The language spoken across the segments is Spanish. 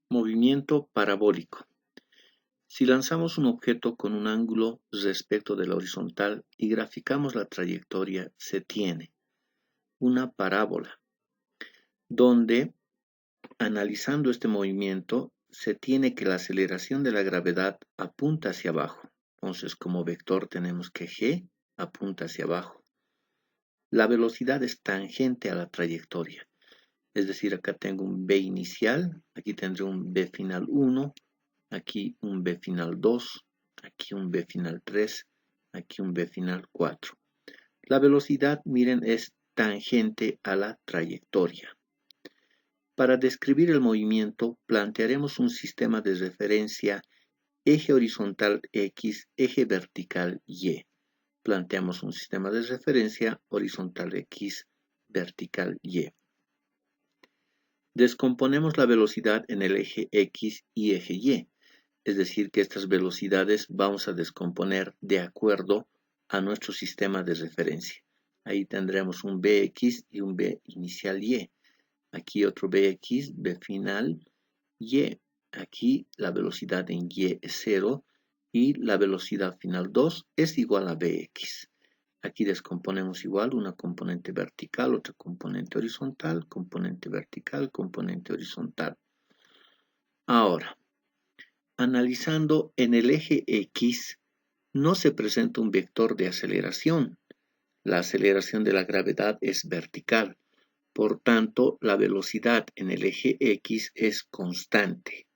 Movimiento parabólico. Si lanzamos un objeto con un ángulo respecto de la horizontal y graficamos la trayectoria, se tiene una parábola, donde, analizando este movimiento, se tiene que la aceleración de la gravedad apunta hacia abajo. Entonces, como vector tenemos que G apunta hacia abajo. La velocidad es tangente a la trayectoria. Es decir, acá tengo un B inicial, aquí tendré un B final 1, aquí un B final 2, aquí un B final 3, aquí un B final 4. La velocidad, miren, es tangente a la trayectoria. Para describir el movimiento, plantearemos un sistema de referencia eje horizontal X, eje vertical Y. Planteamos un sistema de referencia horizontal X, vertical Y. Descomponemos la velocidad en el eje X y eje Y. Es decir, que estas velocidades vamos a descomponer de acuerdo a nuestro sistema de referencia. Ahí tendremos un Bx y un B inicial Y. Aquí otro Bx, B final Y. Aquí la velocidad en Y es 0 y la velocidad final 2 es igual a Bx. Aquí descomponemos igual una componente vertical, otra componente horizontal, componente vertical, componente horizontal. Ahora, analizando en el eje X, no se presenta un vector de aceleración. La aceleración de la gravedad es vertical. Por tanto, la velocidad en el eje X es constante.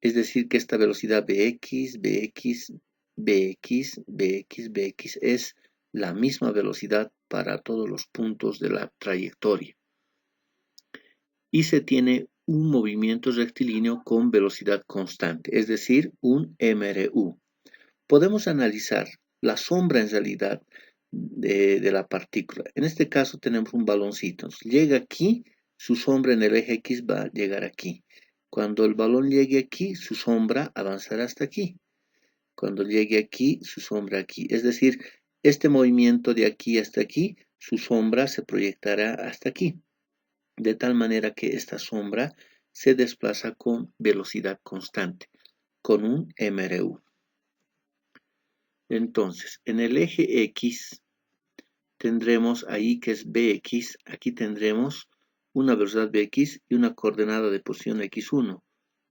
Es decir, que esta velocidad Bx, Bx, Bx, Bx, Bx es la misma velocidad para todos los puntos de la trayectoria. Y se tiene un movimiento rectilíneo con velocidad constante, es decir, un MRU. Podemos analizar la sombra en realidad de la partícula. En este caso tenemos un baloncito. Entonces, llega aquí, su sombra en el eje X va a llegar aquí. Cuando el balón llegue aquí, su sombra avanzará hasta aquí. Cuando llegue aquí, su sombra aquí. Es decir, este movimiento de aquí hasta aquí, su sombra se proyectará hasta aquí. De tal manera que esta sombra se desplaza con velocidad constante, con un MRU. Entonces, en el eje X tendremos ahí que es Bx, aquí tendremos una velocidad Bx y una coordenada de posición X1.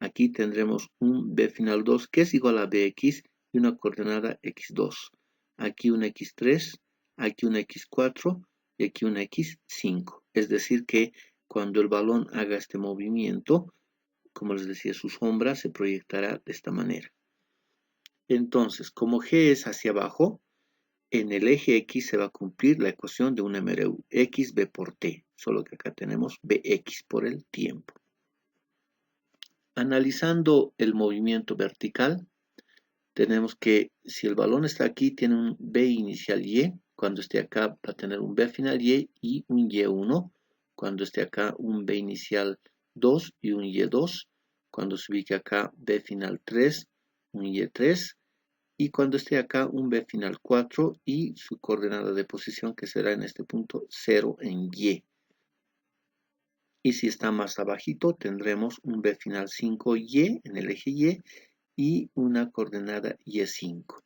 Aquí tendremos un B final 2 que es igual a Bx y una coordenada X2. Aquí una X3, aquí una X4 y aquí una X5. Es decir que cuando el balón haga este movimiento, como les decía, su sombra se proyectará de esta manera. Entonces, como G es hacia abajo, en el eje X se va a cumplir la ecuación de un MRU, XB por T, solo que acá tenemos Bx por el tiempo. Analizando el movimiento vertical, tenemos que si el balón está aquí, tiene un B inicial Y, cuando esté acá va a tener un B final Y y un Y1, cuando esté acá un B inicial 2 y un Y2, cuando se ubique acá B final 3, un Y3, y cuando esté acá un B final 4 y su coordenada de posición que será en este punto 0 en Y. Y si está más abajito tendremos un B final 5Y en el eje y una coordenada Y5.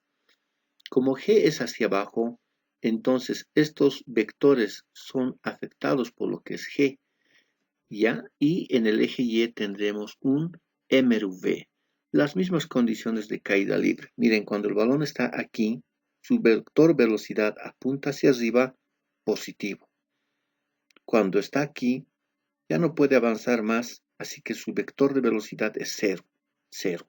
Como G es hacia abajo, entonces estos vectores son afectados por lo que es G, ¿ya? Y en el eje Y tendremos un MRV. Las mismas condiciones de caída libre. Miren, cuando el balón está aquí, su vector velocidad apunta hacia arriba, positivo. Cuando está aquí, ya no puede avanzar más, así que su vector de velocidad es 0, 0.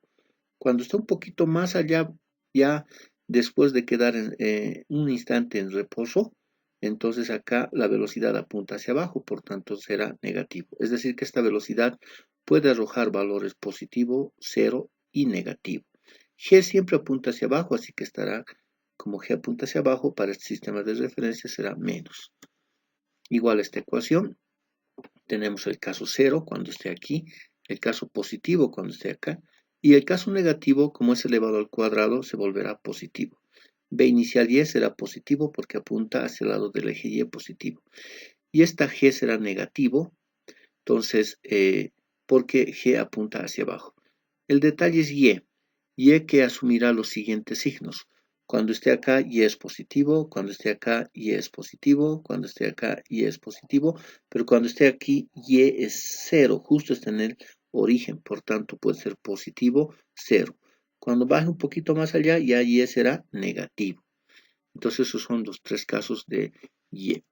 Cuando está un poquito más allá, ya después de quedar un instante en reposo, entonces acá la velocidad apunta hacia abajo, por tanto será negativo. Es decir, que esta velocidad puede arrojar valores positivo, 0 y negativo. G siempre apunta hacia abajo, así que estará como G apunta hacia abajo, para este sistema de referencia será menos. Igual esta ecuación, tenemos el caso 0 cuando esté aquí, el caso positivo cuando esté acá, y el caso negativo, como es elevado al cuadrado, se volverá positivo. B inicial Y será positivo porque apunta hacia el lado del eje Y positivo. Y esta G será negativo, entonces porque G apunta hacia abajo. El detalle es Y que asumirá los siguientes signos. Cuando esté acá, Y es positivo. Cuando esté acá, Y es positivo. Cuando esté acá, Y es positivo. Pero cuando esté aquí, Y es 0. Justo está en el origen. Por tanto, puede ser positivo, 0. Cuando baje un poquito más allá, ya Y será negativo. Entonces, esos son los 3 casos de Y.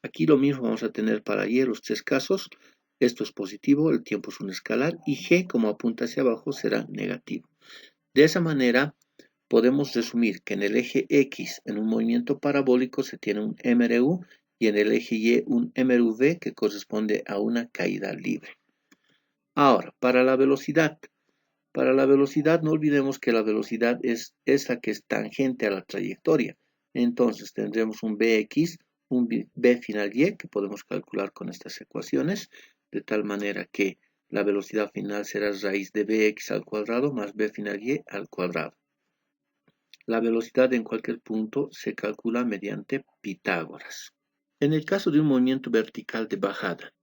Aquí lo mismo vamos a tener para Y los 3 casos. Esto es positivo, el tiempo es un escalar. Y G, como apunta hacia abajo, será negativo. De esa manera, podemos resumir que en el eje X, en un movimiento parabólico, se tiene un MRU y en el eje Y un MRV que corresponde a una caída libre. Ahora, para la velocidad. Para la velocidad, no olvidemos que la velocidad es esa que es tangente a la trayectoria. Entonces, tendremos un Bx, un B final Y, que podemos calcular con estas ecuaciones, de tal manera que la velocidad final será raíz de Bx al cuadrado más B final Y al cuadrado. La velocidad en cualquier punto se calcula mediante Pitágoras. En el caso de un movimiento vertical de bajada,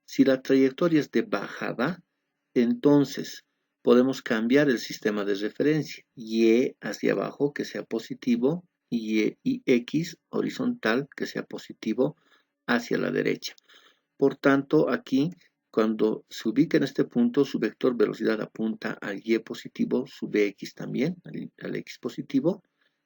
si la trayectoria es de bajada, entonces podemos cambiar el sistema de referencia. Y hacia abajo que sea positivo y X horizontal que sea positivo hacia la derecha. Por tanto, aquí cuando se ubica en este punto, su vector velocidad apunta al Y positivo, su Bx también, al X positivo,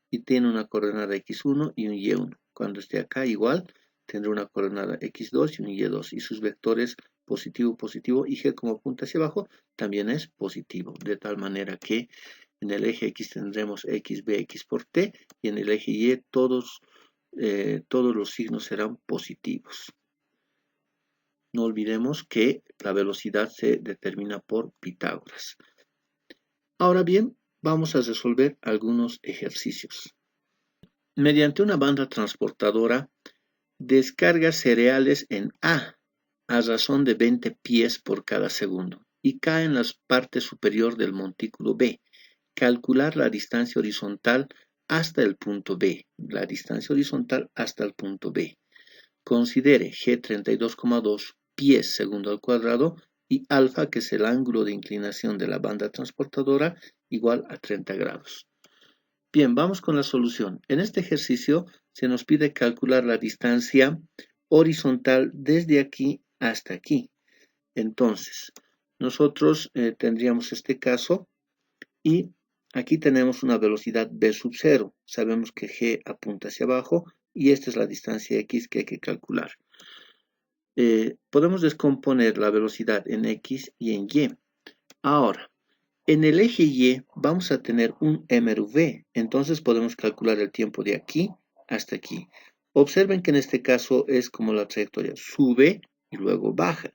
y tiene una coordenada X1 y un Y1. Cuando esté acá igual, tendrá una coordenada X2 y un Y2, y sus vectores positivo, positivo, y G como apunta hacia abajo, también es positivo, de tal manera que en el eje X tendremos XBX por T, y en el eje Y todos los signos serán positivos. No olvidemos que la velocidad se determina por Pitágoras. Ahora bien, vamos a resolver algunos ejercicios. Mediante una banda transportadora, descarga cereales en A razón de 20 pies por cada segundo y cae en la parte superior del montículo B. Calcular la distancia horizontal hasta el punto B. La distancia horizontal hasta el punto B. Considere G 32,2 pies segundo al cuadrado y alfa, que es el ángulo de inclinación de la banda transportadora, igual a 30 grados. Bien, vamos con la solución. En este ejercicio se nos pide calcular la distancia horizontal desde aquí hasta aquí. Entonces, nosotros tendríamos este caso y aquí tenemos una velocidad v sub 0. Sabemos que G apunta hacia abajo y esta es la distancia X que hay que calcular. Podemos descomponer la velocidad en X y en Y. Ahora, en el eje Y vamos a tener un MRV, entonces podemos calcular el tiempo de aquí hasta aquí. Observen que en este caso es como la trayectoria, sube y luego baja.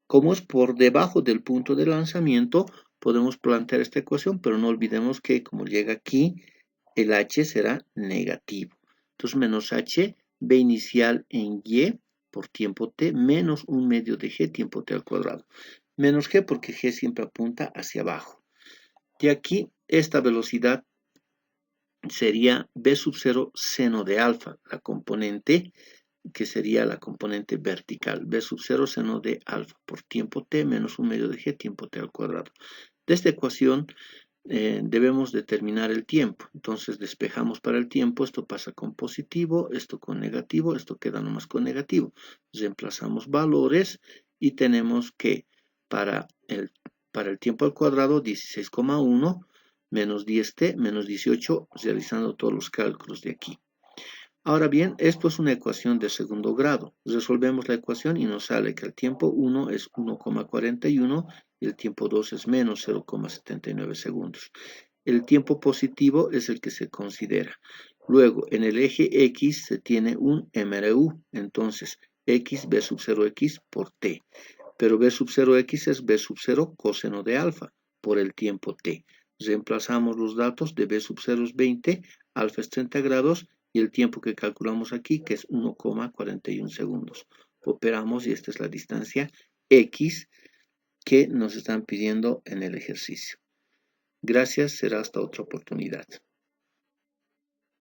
Como es por debajo del punto de lanzamiento, podemos plantear esta ecuación, pero no olvidemos que como llega aquí, el H será negativo. Entonces menos H, B inicial en Y por tiempo T, menos un medio de G tiempo T al cuadrado. Menos G porque G siempre apunta hacia abajo. De aquí, esta velocidad sería B sub 0 seno de alfa, la componente que sería la componente vertical, B sub 0 seno de alfa, por tiempo t menos un medio de g tiempo t al cuadrado. De esta ecuación debemos determinar el tiempo. Entonces despejamos para el tiempo, esto pasa con positivo, esto con negativo, esto queda nomás con negativo. Reemplazamos valores y tenemos que para el tiempo al cuadrado 16,1 menos 10t menos 18, realizando todos los cálculos de aquí. Ahora bien, esto es una ecuación de segundo grado. Resolvemos la ecuación y nos sale que el tiempo 1 es 1,41 y el tiempo 2 es menos 0,79 segundos. El tiempo positivo es el que se considera. Luego, en el eje X se tiene un MRU, entonces X, B sub 0X por T. Pero B sub 0X es B sub 0 coseno de alfa por el tiempo T. Reemplazamos los datos de B sub 0 es 20, alfa es 30 grados y el tiempo que calculamos aquí, que es 1,41 segundos. Operamos y esta es la distancia X que nos están pidiendo en el ejercicio. Gracias, será hasta otra oportunidad.